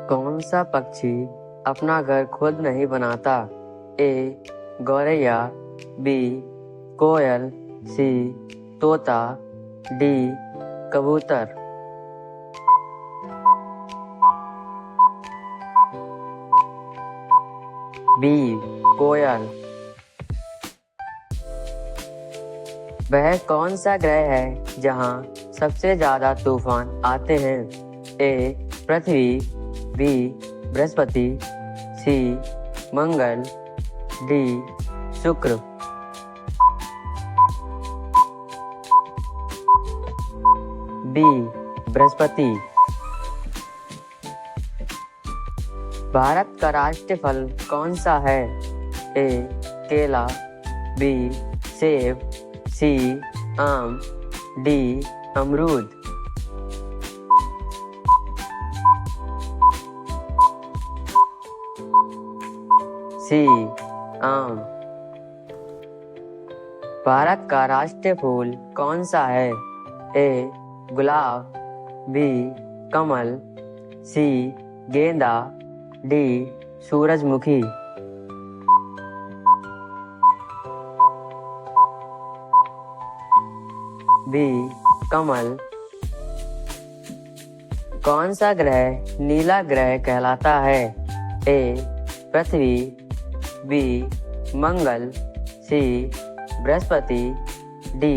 कौन सा पक्षी अपना घर खुद नहीं बनाता? ए गौरैया, बी कोयल, सी तोता, डी कबूतर। बी कोयल। वह कौन सा ग्रह है जहाँ सबसे ज्यादा तूफान आते हैं? ए पृथ्वी, बी बृहस्पति, सी मंगल, डी शुक्र। बी बृहस्पति। भारत का राष्ट्रीय फल कौन सा है? ए केला, बी सेब, सी आम, डी अमरूद। सी आम। भारत का राष्ट्रीय फूल कौन सा है? ए गुलाब, बी कमल, सी गेंदा, डी सूरजमुखी। बी कमल। कौन सा ग्रह नीला ग्रह कहलाता है? ए पृथ्वी, बी मंगल, सी बृहस्पति, डी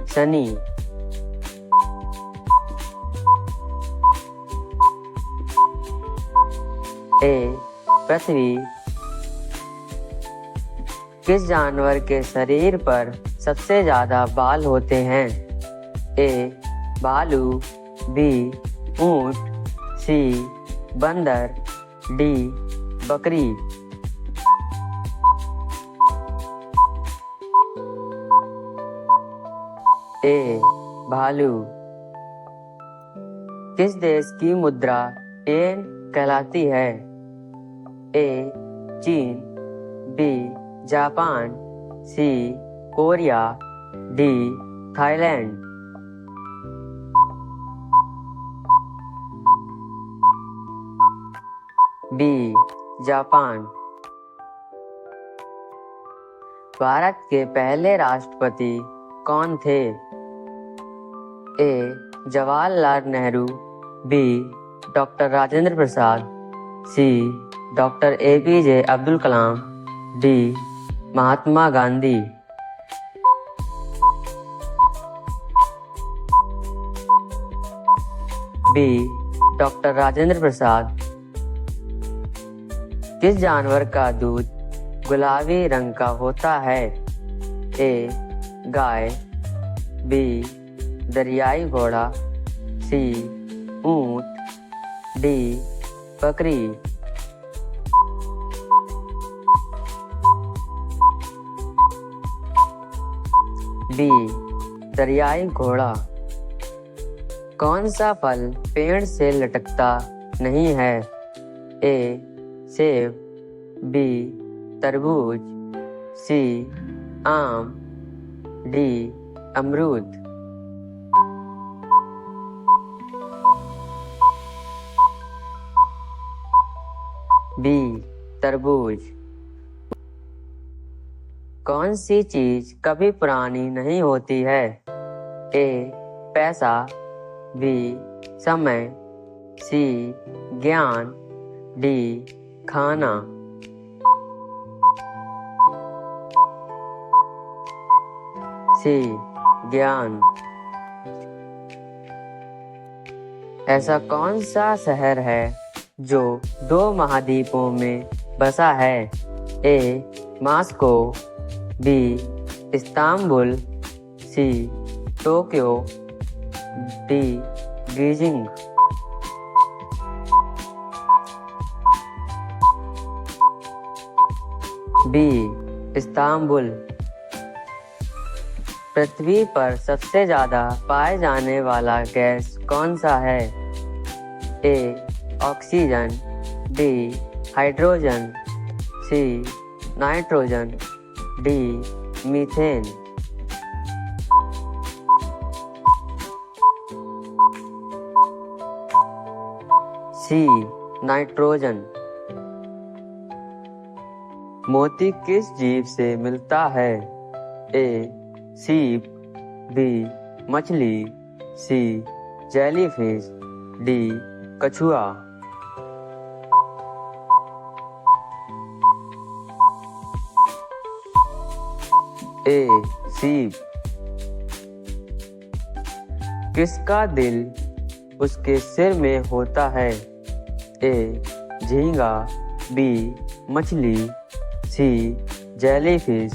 शनि। ए पृथ्वी। किस जानवर के शरीर पर सबसे ज्यादा बाल होते हैं? ए भालू, बी ऊंट, सी बंदर, डी बकरी। ए भालू। किस देश की मुद्रा येन कहलाती है? ए चीन, B Japan, C Korea, D Thailand. B Japan. Bharat के पहले राष्ट्रपति कौन थे? A Jawaharlal Nehru, B doctor Rajendra Prasad, C doctor APJ Abdul Kalam, D Mahatma Gandhi. B doctor Rajendra Prasad. किस जानवर का दूध गुलाबी रंग का होता है? ए गाय, बी दरियाई घोड़ा, सी ऊंट, डी बकरी। बी दरियाई घोड़ा। कौन सा फल पेड़ से लटकता नहीं है? ए सेब, बी तरबूज, सी आम, डी अमरूद। बी तरबूज। कौन सी चीज कभी पुरानी नहीं होती है? ए पैसा, बी समय, सी ज्ञान, डी खाना। सी ज्ञान। ऐसा कौन सा शहर है जो 2 महाद्वीपों में बसा है? A Moscow, B Istanbul, C Tokyo, D Beijing. B Istanbul. पृथ्वी पर सबसे ज्यादा पाए जाने वाला गैस कौन सा है? A oxygen, B hydrogen, C nitrogen, D methane. C nitrogen. मोती किस जीव से मिलता है? ए सीप, बी मछली, सी जेलीफिश, डी कछुआ। ए सीप। किसका दिल उसके सिर में होता है? ए झींगा, बी मछली, सी जेलीफिश,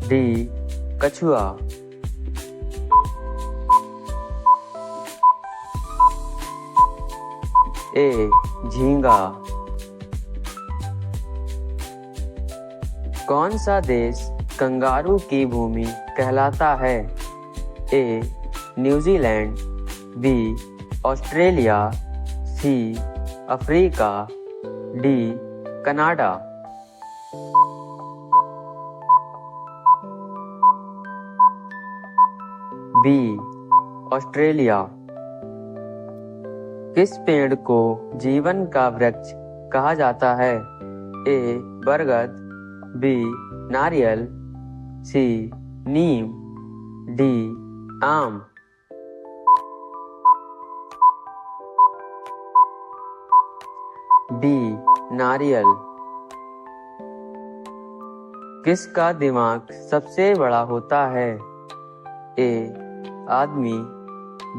डी कछुआ। ए झींगा। कौन सा देश कंगारू की भूमि कहलाता है? A New Zealand, B Australia, C Africa, D Canada. B Australia. किस पेड़ को जीवन का वृक्ष कहा जाता है? ए बरगद, बी नारियल, सी नीम, डी आम। बी नारियल। किसका दिमाग सबसे बड़ा होता है? ए आदमी,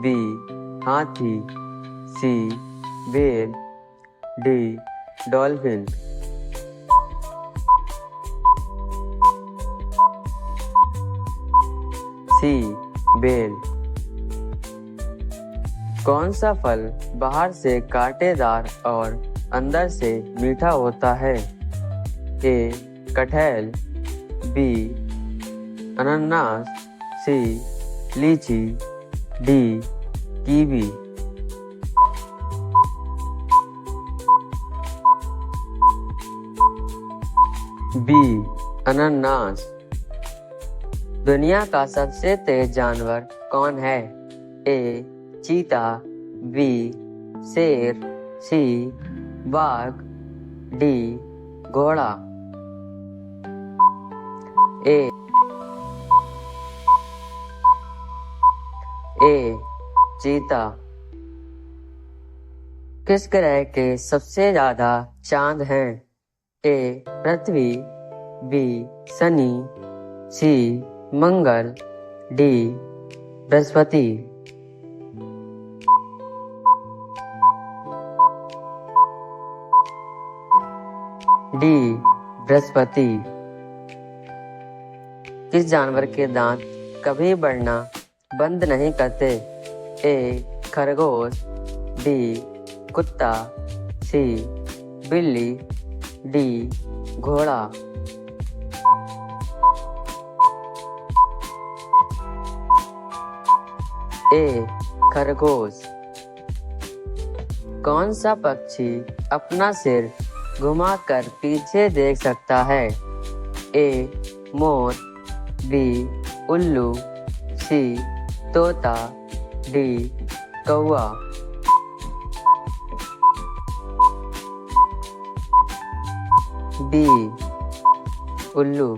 बी हाथी, सी व्हेल, डी डॉल्फिन। सी व्हेल। कौन सा फल बाहर से कांटेदार और अंदर से मीठा होता है? ए कटहल, बी अनानास, सी लीची, डी कीवी। बी अनानास। दुनिया का सबसे तेज जानवर कौन है? ए चीता, बी शेर, सी बाघ, डी घोड़ा। ए चीता। किस ग्रह के सबसे ज्यादा चांद हैं? ए पृथ्वी, बी शनि, सी मंगल, डी बृहस्पति। डी बृहस्पति। किस जानवर के दांत कभी बढ़ना बंद नहीं करते? ए खरगोश, बी कुत्ता, सी बिल्ली, डी घोड़ा। ए खरगोश। कौन सा पक्षी अपना सिर घुमाकर पीछे देख सकता है? ए मोर, बी उल्लू, सी तोता, डी कौवा। बी उल्लू।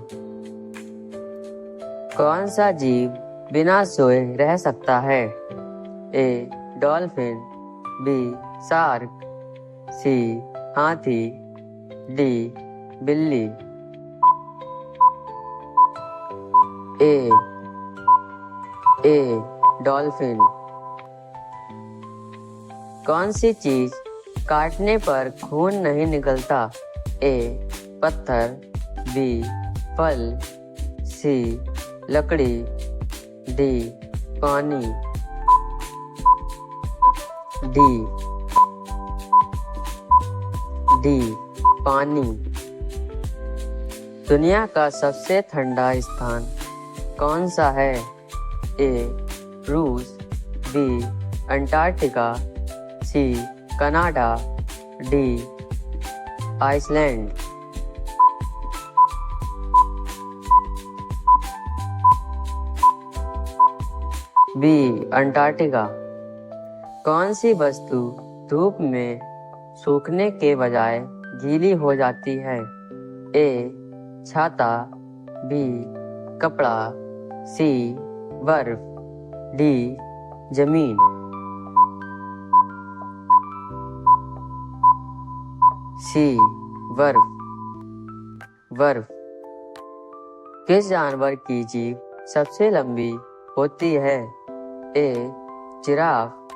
कौन सा जीव बिना सोए रह सकता है? ए डॉल्फिन, बी शार्क, सी हाथी, डी बिल्ली। ए डॉल्फिन। कौन सी चीज काटने पर खून नहीं निकलता? ए पत्थर, बी फल, सी लकड़ी, डी पानी। डी पानी। दुनिया का सबसे ठंडा स्थान कौन सा है? ए रूस, B Antarctica, C Canada, D Iceland. B Antarctica. कौन सी वस्तु धूप में सूखने के बजाय गीली हो जाती है? ए छाता, बी कपड़ा, सी बर्फ, डी जमीन। सी बर्फ। बर्फ। किस जानवर की जीभ सबसे लंबी होती है? ए जिराफ,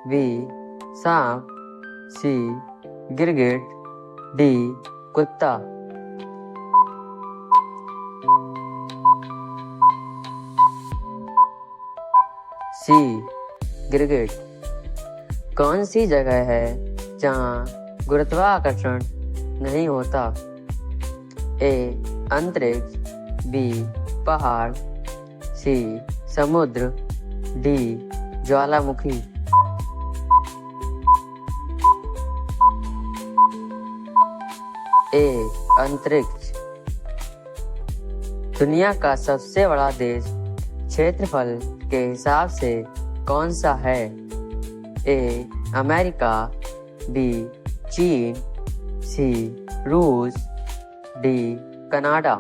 बी सांप, सी गिरगिट, डी कुत्ता। सी गिरगिट। कौन सी जगह है जहाँ गुरुत्वाकर्षण नहीं होता? ए अंतरिक्ष, बी पहाड़, सी समुद्र, डी ज्वालामुखी। ए अंतरिक्ष। दुनिया का सबसे बड़ा देश क्षेत्रफल के हिसाब से कौन सा है? ए अमेरिका, बी चीन, सी रूस, डी कनाडा।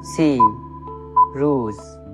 सी रूस।